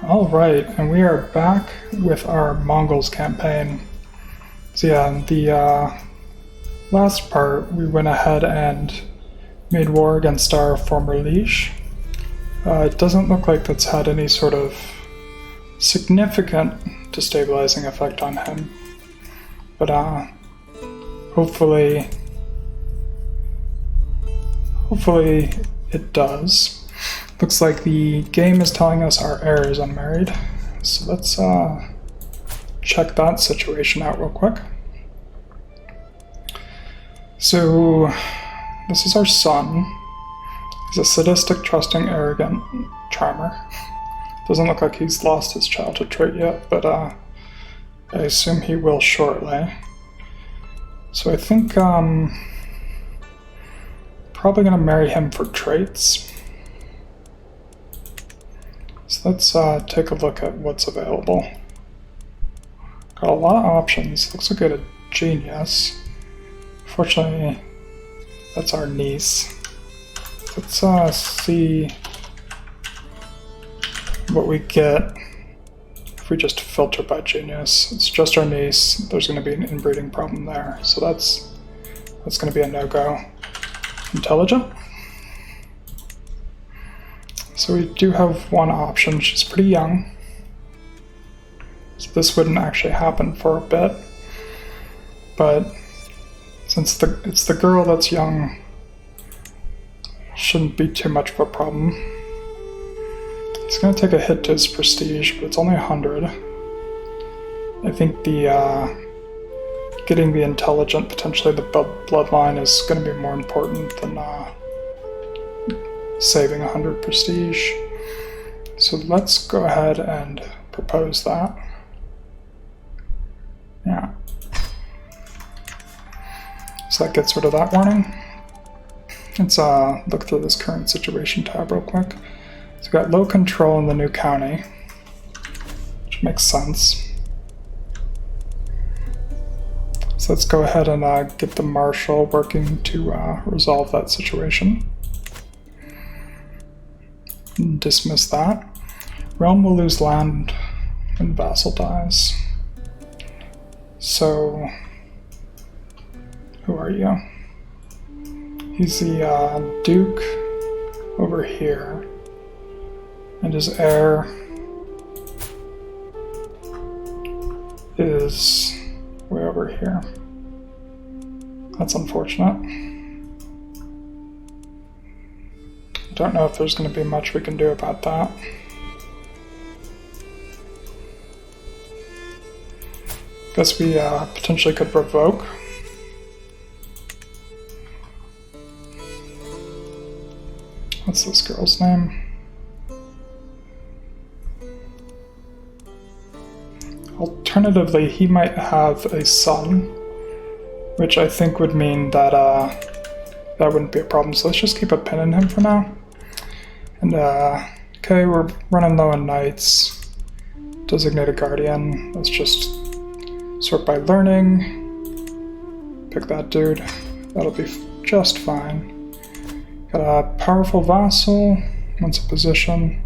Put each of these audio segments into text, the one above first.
Alright, and we are back with our Mongols campaign. So yeah, in the last part, we went ahead and made war against our former liege. It doesn't look like that's had any sort of significant destabilizing effect on him. But hopefully it does. Looks like the game is telling us our heir is unmarried. So let's check that situation out real quick. So this is our son. He's a sadistic, trusting, arrogant charmer. Doesn't look like he's lost his childhood trait yet, but I assume he will shortly. So I think probably gonna marry him for traits. So let's take a look at what's available. Got a lot of options. Looks like we got a genius. Fortunately, that's our niece. Let's see what we get if we just filter by genius. It's just our niece. There's going to be an inbreeding problem there, so that's going to be a no-go. Intelligent. So we do have one option. She's pretty young, so this wouldn't actually happen for a bit. But since it's the girl that's young, shouldn't be too much of a problem. He's going to take a hit to his prestige, but it's only 100. I think the getting the intelligent, potentially the bloodline, is going to be more important than saving 100 prestige. So let's go ahead and propose that. Yeah. So that gets rid of that warning. Let's look through this current situation tab real quick. So we've got low control in the new county, which makes sense. So let's go ahead and get the marshal working to resolve that situation. Dismiss that. Realm will lose land when vassal dies. So, who are you? He's the Duke over here, and his heir is way over here. That's unfortunate. Don't know if there's going to be much we can do about that. Guess we potentially could revoke. What's this girl's name? Alternatively, he might have a son, which I think would mean that that wouldn't be a problem. So let's just keep a pin in him for now. And okay, we're running low on knights. Designate a guardian. Let's just sort by learning. Pick that dude. That'll be just fine. Got a powerful vassal. Wants a position.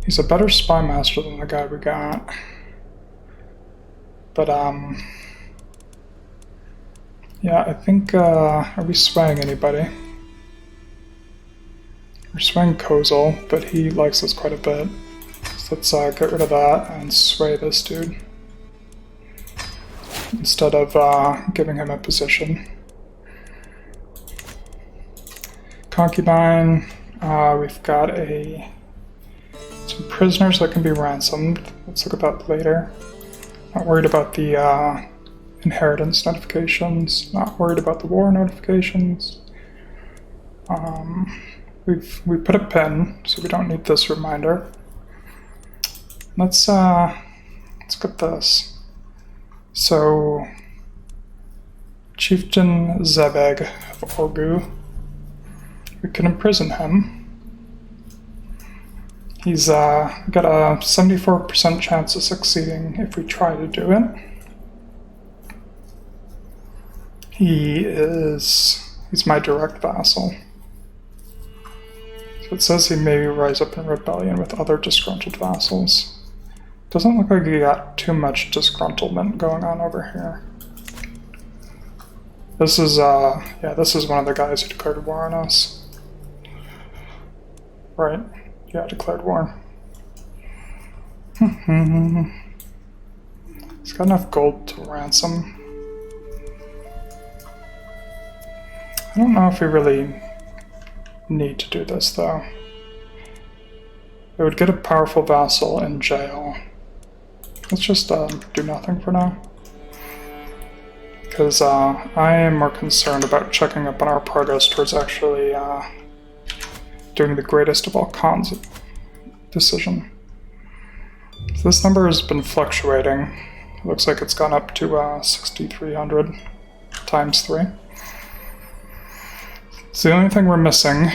He's a better spy master than the guy we got. But yeah, I think are we swaying anybody? We're swaying Kozol, but he likes us quite a bit. So let's get rid of that and sway this dude instead of giving him a position. Concubine, we've got some prisoners that can be ransomed. Let's look at that later. Not worried about the inheritance notifications, not worried about the war notifications. We put a pin, so we don't need this reminder. Let's get this. So, Chieftain Zebeg of Orgu, we can imprison him. He's got a 74% chance of succeeding if we try to do it. He's my direct vassal. So It says he may rise up in rebellion with other disgruntled vassals. Doesn't look like he got too much disgruntlement going on over here. This is, this is one of the guys who declared war on us. Right. Yeah, declared war. He's got enough gold to ransom. I don't know if we really need to do this, though. It would get a powerful vassal in jail. Let's just do nothing for now. Because I am more concerned about checking up on our progress towards actually doing the greatest of all cons decision. So this number has been fluctuating. It looks like it's gone up to 6,300 times 3. So the only thing we're missing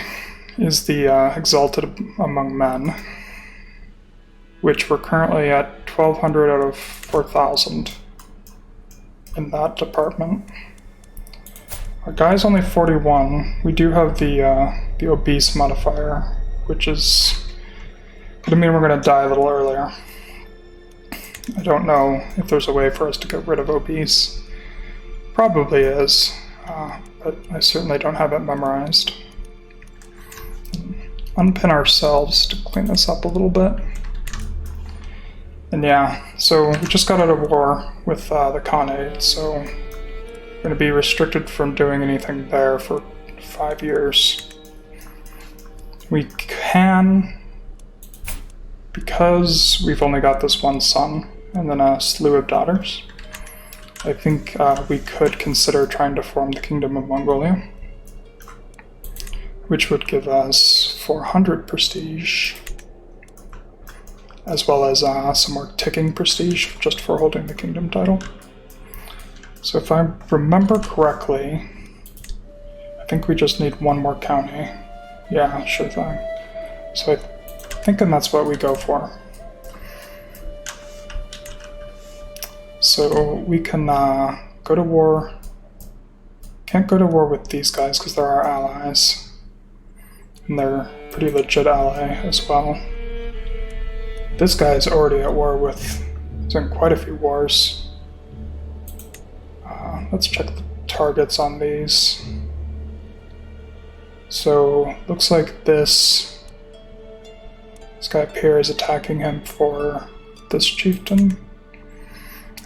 is the Exalted Among Men, which we're currently at 1,200 out of 4,000 in that department. Our guy's only 41. We do have the obese modifier, which is gonna mean we're gonna die a little earlier. I don't know if there's a way for us to get rid of obese. Probably is, but I certainly don't have it memorized. Unpin ourselves to clean this up a little bit. And yeah, so we just got out of war with the Khanate, so we're going to be restricted from doing anything there for 5 years. We can, because we've only got this one son and then a slew of daughters, I think we could consider trying to form the Kingdom of Mongolia, which would give us 400 prestige, as well as some more ticking prestige just for holding the kingdom title. So if I remember correctly, I think we just need one more county. Yeah, sure thing. So I'm thinking that's what we go for. So we can go to war. Can't go to war with these guys because they're our allies. And they're a pretty legit ally as well. This guy's already at war with, he's in quite a few wars. Let's check the targets on these. So, looks like this guy up here is attacking him for this chieftain.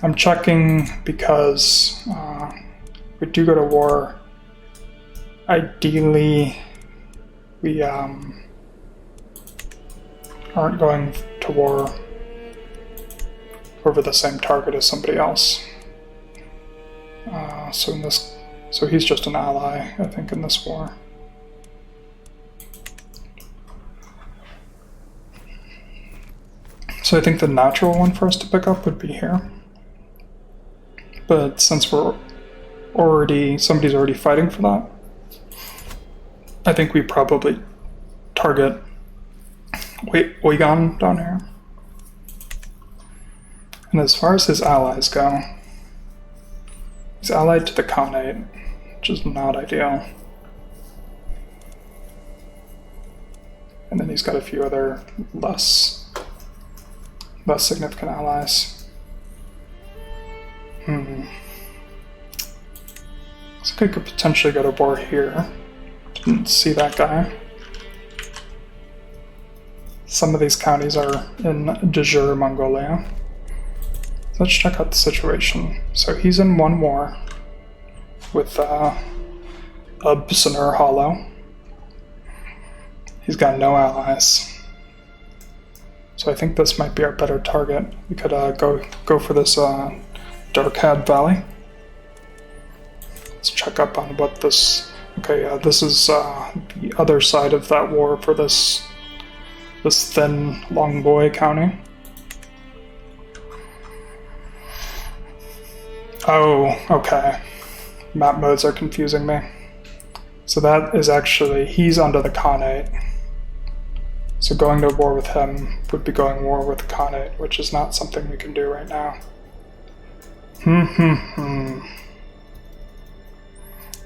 I'm checking because we do go to war. Ideally, we aren't going to war over the same target as somebody else. So he's just an ally, I think, in this war. So I think the natural one for us to pick up would be here. But since somebody's already fighting for that, I think we probably target Oigan down here. And as far as his allies go, he's allied to the Khanate, which is not ideal. And then he's got a few other less significant allies. Looks like I could potentially go to war here. Didn't see that guy. Some of these counties are in de jure Mongolia. Let's check out the situation. So he's in one war with Ubsanur Hollow. He's got no allies. So I think this might be our better target. We could go for this Darkhad Valley. Let's check up on what this... Okay, this is the other side of that war for this thin Longboy County. Oh, okay. Map modes are confusing me. So that is actually, he's under the Khanate. So going to war with him would be going war with the Khanate, which is not something we can do right now.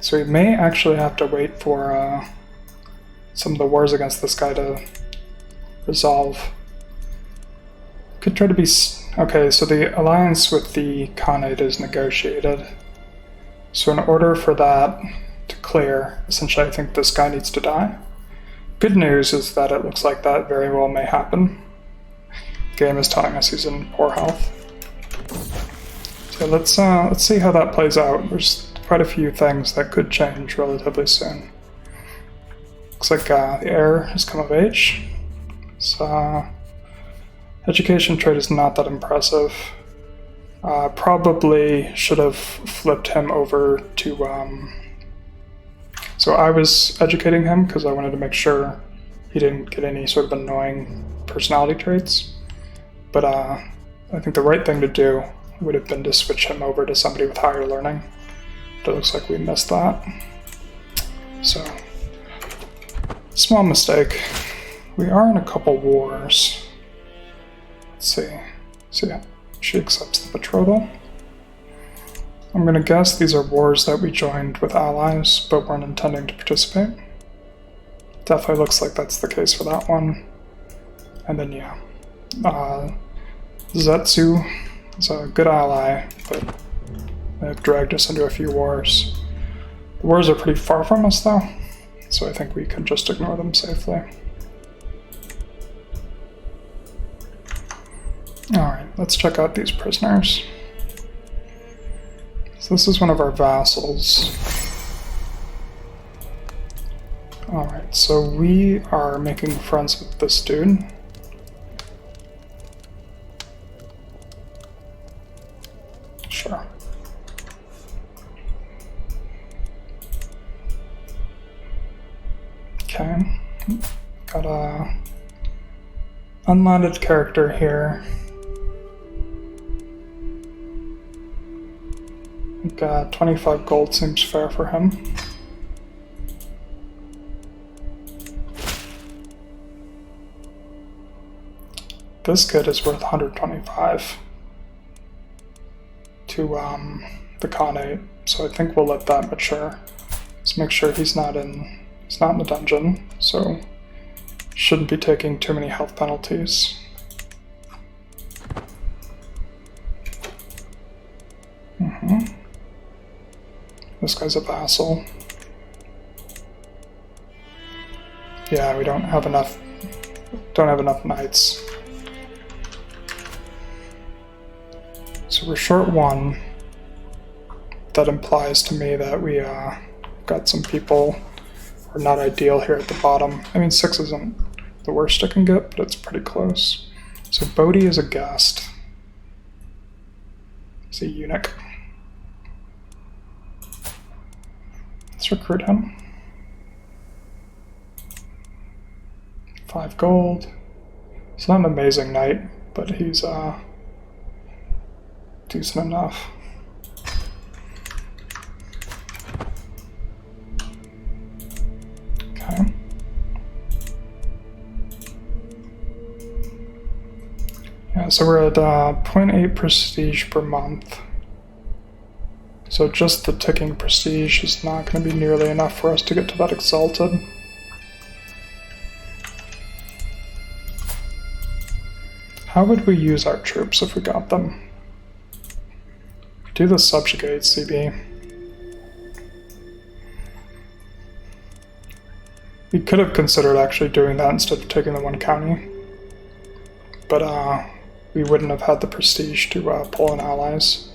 So we may actually have to wait for some of the wars against this guy to resolve. Could try to be... Okay, so the alliance with the Khanate is negotiated. So in order for that to clear, essentially I think this guy needs to die. Good news is that it looks like that very well may happen. The game is telling us he's in poor health. So let's see how that plays out. There's quite a few things that could change relatively soon. Looks like the heir has come of age. So education trade is not that impressive. Probably should have flipped him over to... So I was educating him because I wanted to make sure he didn't get any sort of annoying personality traits. But I think the right thing to do would have been to switch him over to somebody with higher learning. But it looks like we missed that. So, small mistake. We are in a couple wars. Let's see. So yeah, she accepts the betrothal. I'm gonna guess these are wars that we joined with allies, but weren't intending to participate. Definitely looks like that's the case for that one. And then yeah, Zetsu is a good ally, but they've dragged us into a few wars. The wars are pretty far from us though, so I think we could just ignore them safely. Alright, let's check out these prisoners. So this is one of our vassals. Alright, so we are making friends with this dude. Sure. Okay, got a unlanded character here. I think 25 gold seems fair for him. This kid is worth 125 to the Khanate, so I think we'll let that mature. Let's make sure he's not in the dungeon, so shouldn't be taking too many health penalties. This guy's a vassal. Yeah, we don't have enough knights. So we're short one. That implies to me that we got some people who are not ideal here at the bottom. I mean, 6 isn't the worst it can get, but it's pretty close. So Bodhi is a guest. He's a eunuch. Let's recruit him. 5 gold. He's not an amazing knight, but he's decent enough. Okay. Yeah, so we're at 0.8 prestige per month. So just the ticking prestige is not going to be nearly enough for us to get to that exalted. How would we use our troops if we got them? Do the subjugate CB. We could have considered actually doing that instead of taking the one county. But we wouldn't have had the prestige to pull in allies.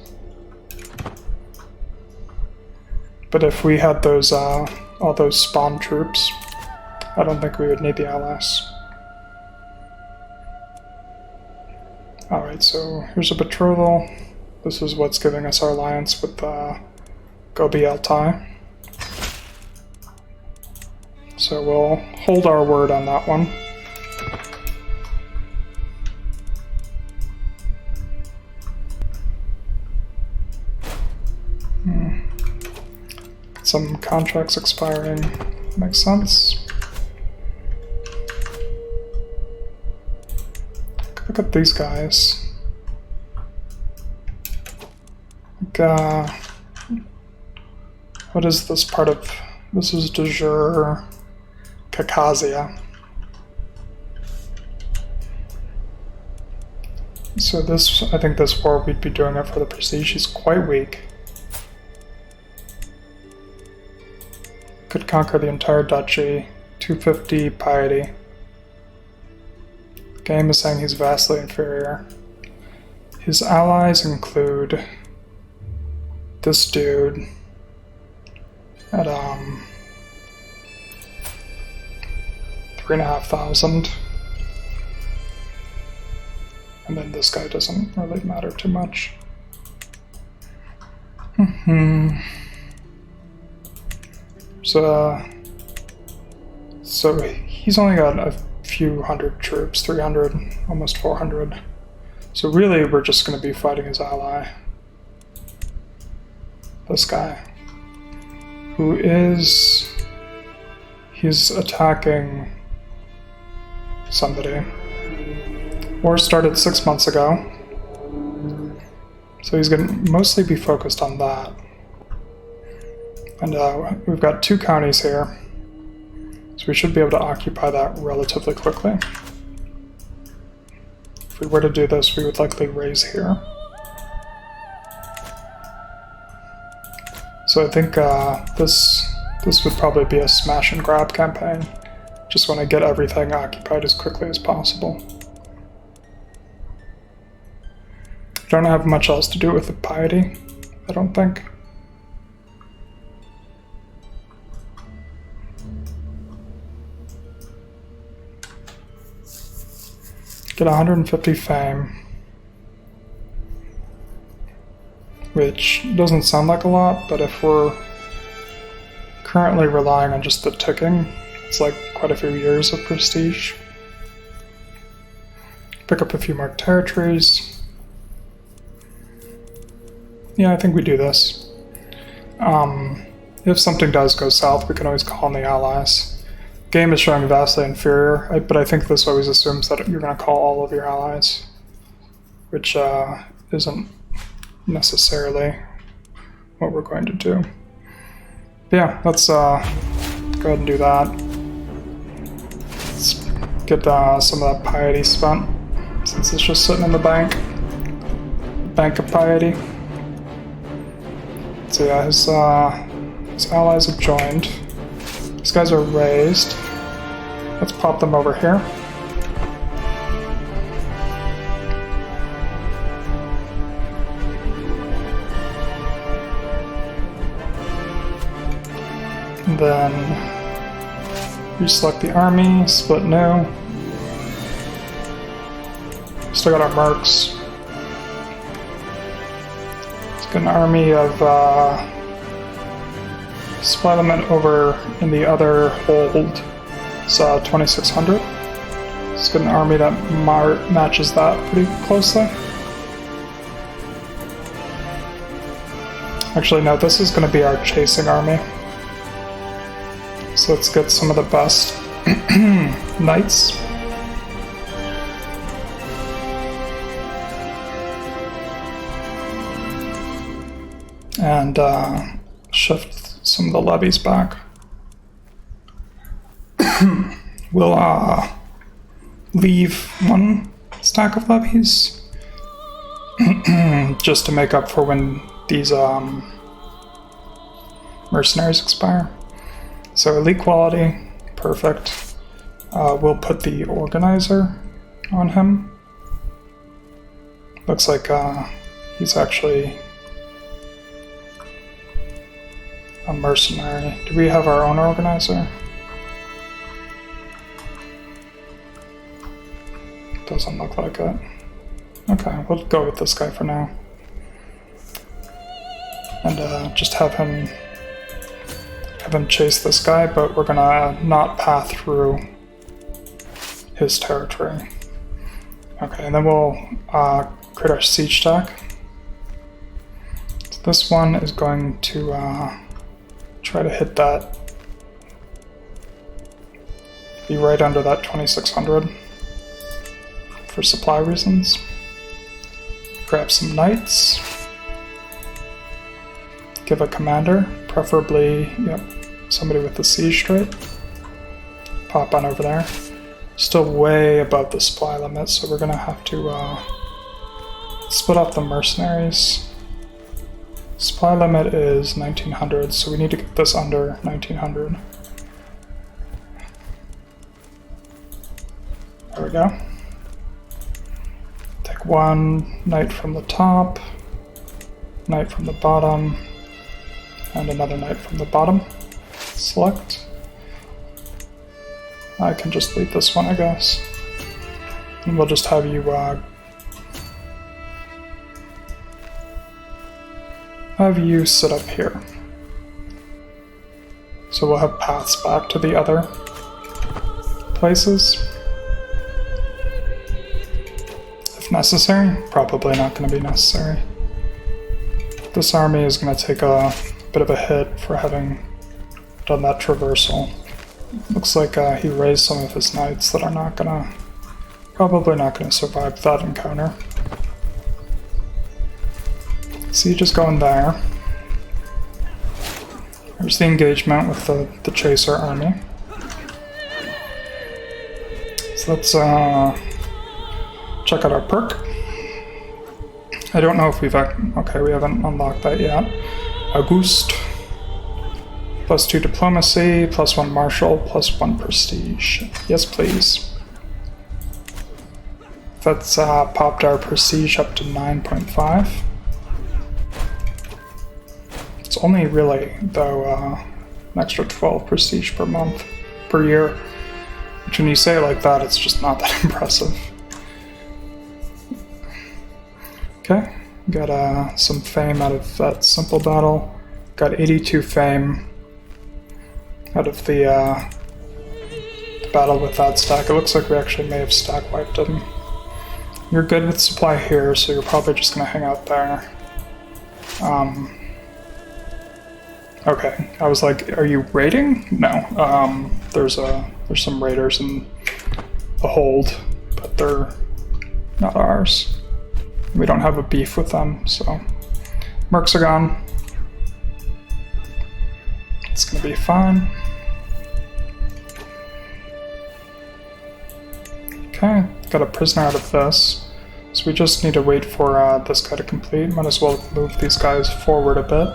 But if we had those all those spawn troops, I don't think we would need the allies. Alright, so here's a betrothal. This is what's giving us our alliance with Gobi Altai. So we'll hold our word on that one. Some contracts expiring. Makes sense. Look at these guys. Like, what is this part of? This is de jure. Khakazia. So this, I think this war we'd be doing it for the prestige. He's quite weak. Could conquer the entire duchy. 250 piety. Game is saying he's vastly inferior. His allies include this dude at 3,500. And then this guy doesn't really matter too much. So he's only got a few hundred troops, 300, almost 400. So really we're just going to be fighting his ally. This guy. Who is... He's attacking somebody. War started 6 months ago, so he's going to mostly be focused on that. And we've got 2 counties here, so we should be able to occupy that relatively quickly. If we were to do this, we would likely raise here. So I think this would probably be a smash and grab campaign. Just want to get everything occupied as quickly as possible. Don't have much else to do with the piety, I don't think. Get 150 fame, which doesn't sound like a lot, but if we're currently relying on just the ticking, it's like quite a few years of prestige. Pick up a few more territories. Yeah, I think we do this. If something does go south, we can always call on the allies. Game is showing vastly inferior, but I think this always assumes that you're going to call all of your allies, which isn't necessarily what we're going to do. But yeah, let's go ahead and do that. Let's get some of that piety spent, since it's just sitting in the bank. Bank of piety. So yeah, his allies have joined. These guys are raised. Let's pop them over here. And then reselect the army, split new. Still got our mercs. An army of split them over in the other hold. It's 2,600. It's got an army that matches that pretty closely. Actually, no, this is going to be our chasing army. So let's get some of the best knights. And shift some of the levies back. We'll leave 1 stack of levies just to make up for when these mercenaries expire. So elite quality, perfect. We'll put the organizer on him. Looks like he's actually a mercenary. Do we have our own organizer? Doesn't look like it. Okay, we'll go with this guy for now. And just have him chase this guy, but we're gonna not path through his territory. Okay, and then we'll create our siege stack. So this one is going to try to hit that, be right under that 2,600 for supply reasons. Grab some knights, give a commander, preferably somebody with the siege trait. pop on over there. Still way above the supply limit, so we're gonna have to split off the mercenaries. Supply limit is 1900, so we need to get this under 1900. There we go. Take one knight from the top, knight from the bottom, and another knight from the bottom. Select. I can just leave this one, I guess. And we'll just have you sit up here. So we'll have paths back to the other places. If necessary, probably not going to be necessary. This army is going to take a bit of a hit for having done that traversal. Looks like he raised some of his knights that are probably not gonna survive that encounter. Siege is going there. There's the engagement with the chaser army. So let's check out our perk. I don't know if we haven't unlocked that yet. Auguste. +2 diplomacy, +1 martial, +1 prestige. Yes, please. That's popped our prestige up to 9.5. It's only really, though, an extra 12 prestige per year. Which when you say it like that, it's just not that impressive. Okay, got some fame out of that simple battle. Got 82 fame out of the battle with that stack. It looks like we actually may have stack wiped him. You're good with supply here, so you're probably just gonna hang out there. Okay, I was like, are you raiding? No. There's some raiders in the hold, but they're not ours. We don't have a beef with them, so mercs are gone. It's gonna be fine. Okay, got a prisoner out of this. So we just need to wait for this guy to complete. Might as well move these guys forward a bit.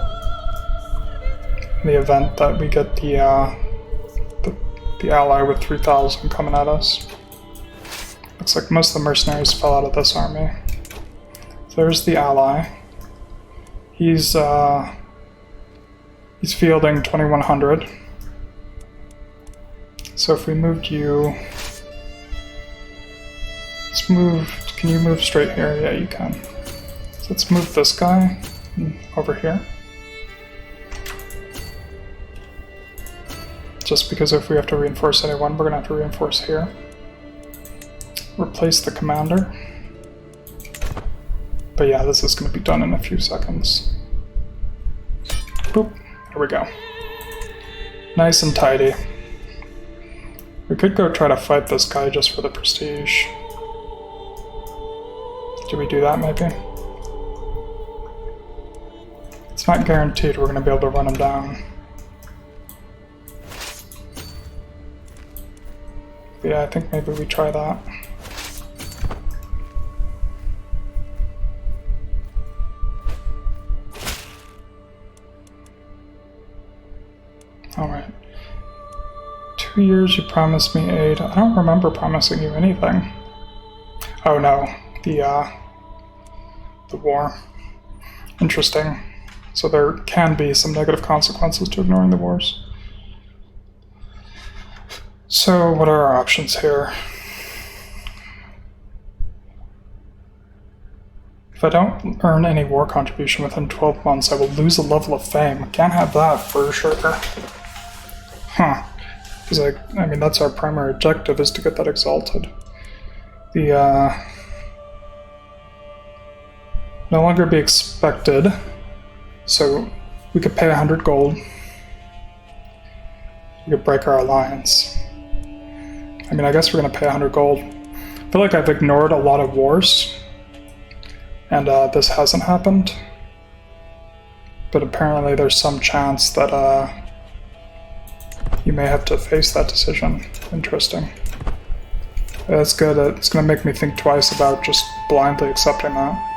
In the event that we get the ally with 3,000 coming at us. Looks like most of the mercenaries fell out of this army. So there's the ally. He's fielding 2,100. So if we moved you, can you move straight here? Yeah, you can. So let's move this guy over here. Just because if we have to reinforce anyone, we're gonna have to reinforce here. Replace the commander. But yeah, this is gonna be done in a few seconds. Boop. Here we go. Nice and tidy. We could go try to fight this guy just for the prestige. Do we do that maybe? It's not guaranteed we're going to be able to run him down. But yeah, I think maybe we try that. Alright. 2 years you promised me aid. I don't remember promising you anything. Oh no, the war. Interesting. So there can be some negative consequences to ignoring the wars. So what are our options here? If I don't earn any war contribution within 12 months, I will lose a level of fame. Can't have that for sure. Huh. Because I mean, that's our primary objective, is to get that exalted. No longer be expected. So we could pay 100 gold. We could break our alliance. I mean, I guess we're gonna pay 100 gold. I feel like I've ignored a lot of wars, and this hasn't happened. But apparently there's some chance that you may have to face that decision Interesting. That's good. It's going to make me think twice about just blindly accepting that.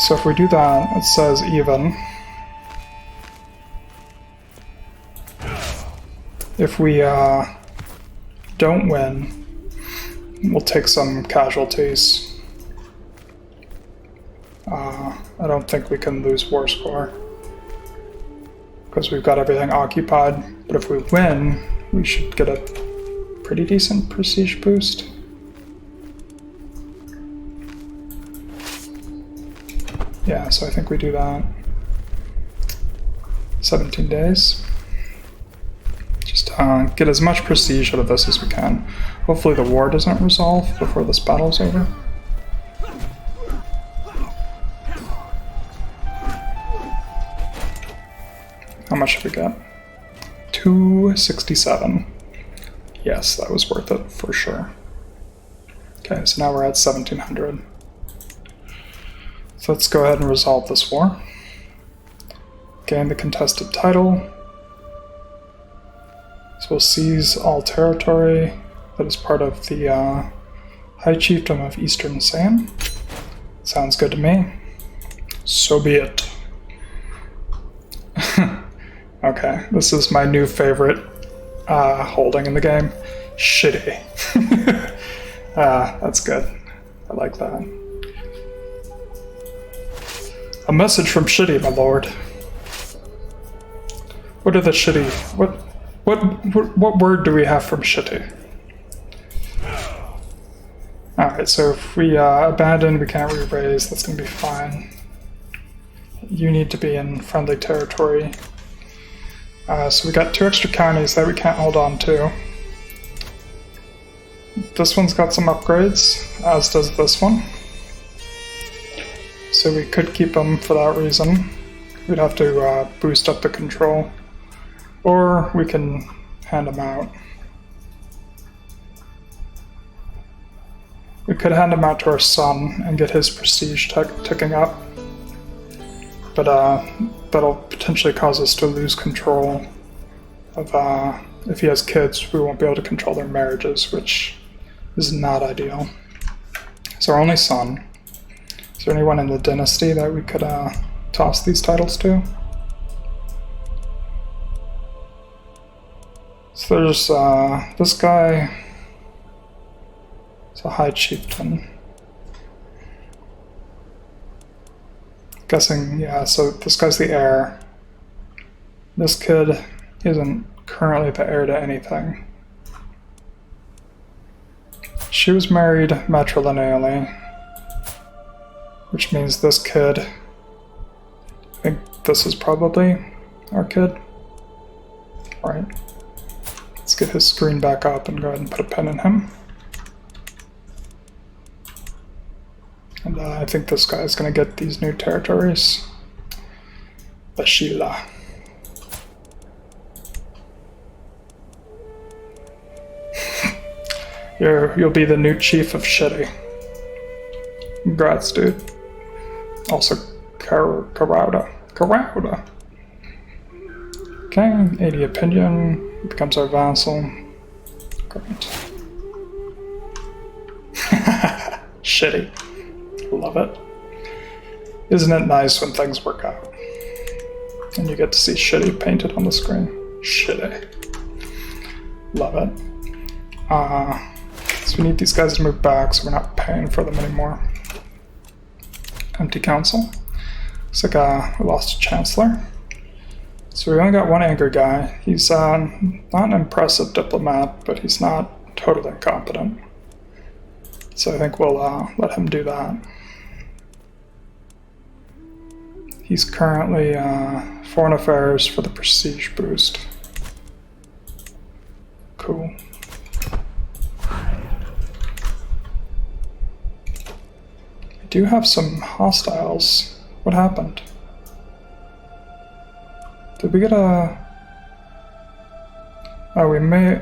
So if we do that, it says even. If we don't win, we'll take some casualties. I don't think we can lose war score because we've got everything occupied, but if we win, we should get a pretty decent prestige boost. Yeah, so I think we do that. 17 days. Just get as much prestige out of this as we can. Hopefully the war doesn't resolve before this battle's over. How much did we get? 267. Yes, that was worth it for sure. Okay, so now we're at 1700. So let's go ahead and resolve this war. Gain the contested title. So we'll seize all territory that is part of the High Chiefdom of Eastern Siam. Sounds good to me. So be it. Okay, this is my new favorite holding in the game. Shitty. That's good. I like that. A message from Shitty, my lord. What are the Shitty? What word do we have from Shitty? Alright, so if we abandon, we can't re-raise. That's going to be fine. You need to be in friendly territory. So we got 2 extra counties that we can't hold on to. This one's got some upgrades, as does this one. So we could keep them for that reason. We'd have to boost up the control. Or we can hand them out. We could hand him out to our son and get his prestige ticking up. But that'll potentially cause us to lose control of, if he has kids, we won't be able to control their marriages, which is not ideal. So our only son. Is there anyone in the dynasty that we could toss these titles to? So there's this guy. It's a high chieftain. Guessing, yeah, so this guy's the heir. This kid isn't currently the heir to anything. She was married matrilineally, which means this kid, I think this is probably our kid. Right. Let's get his screen back up and go ahead and put a pin in him. And I think this guy is going to get these new territories. Bashila. You'll be the new chief of Shitty. Congrats, dude. Also, Karauda. Okay, 80 opinion. Becomes our vassal. Great. Shitty. Love it. Isn't it nice when things work out? And you get to see Shitty painted on the screen. Shitty. Love it. So we need these guys to move back so we're not paying for them anymore. Empty council. Looks like we lost a chancellor. So we only got one angry guy. He's not an impressive diplomat, but he's not totally incompetent. So I think we'll let him do that. He's currently foreign affairs for the prestige boost. Cool. We do have some hostiles. What happened? Did we get a... we may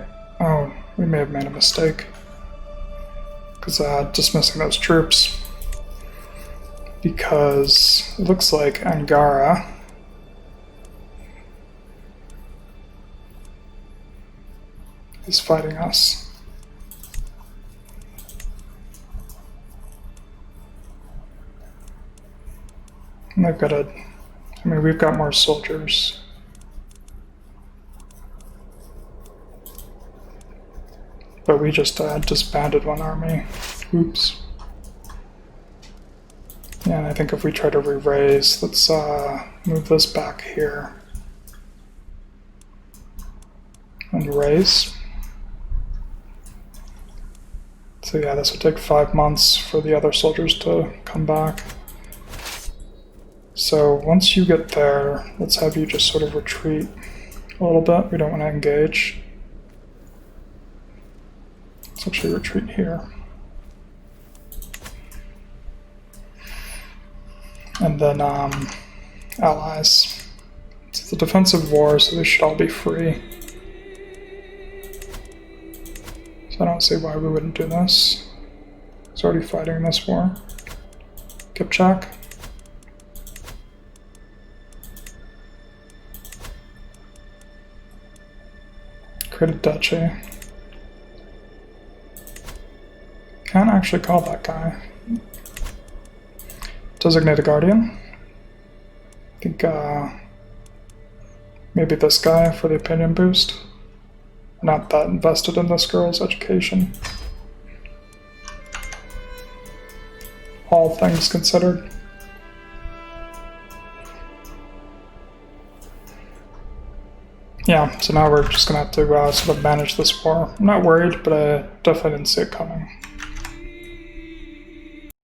have made a mistake. Because dismissing those troops. Because it looks like Angara is fighting us. And they've got we've got more soldiers. But we just disbanded one army. Oops. Yeah, and I think if we try to re-raise, let's move this back here. And raise. So yeah, this would take 5 months for the other soldiers to come back. So once you get there, let's have you just sort of retreat a little bit. We don't want to engage. Let's actually retreat here. And then allies. It's a defensive war, so they should all be free. So I don't see why we wouldn't do this. He's already fighting this war. Kipchak. Create a duchy. Can't actually call that guy. Designate a guardian. I think maybe this guy for the opinion boost. Not that invested in this girl's education. All things considered. Yeah, so now we're just gonna have to sort of manage this war. I'm not worried, but I definitely didn't see it coming.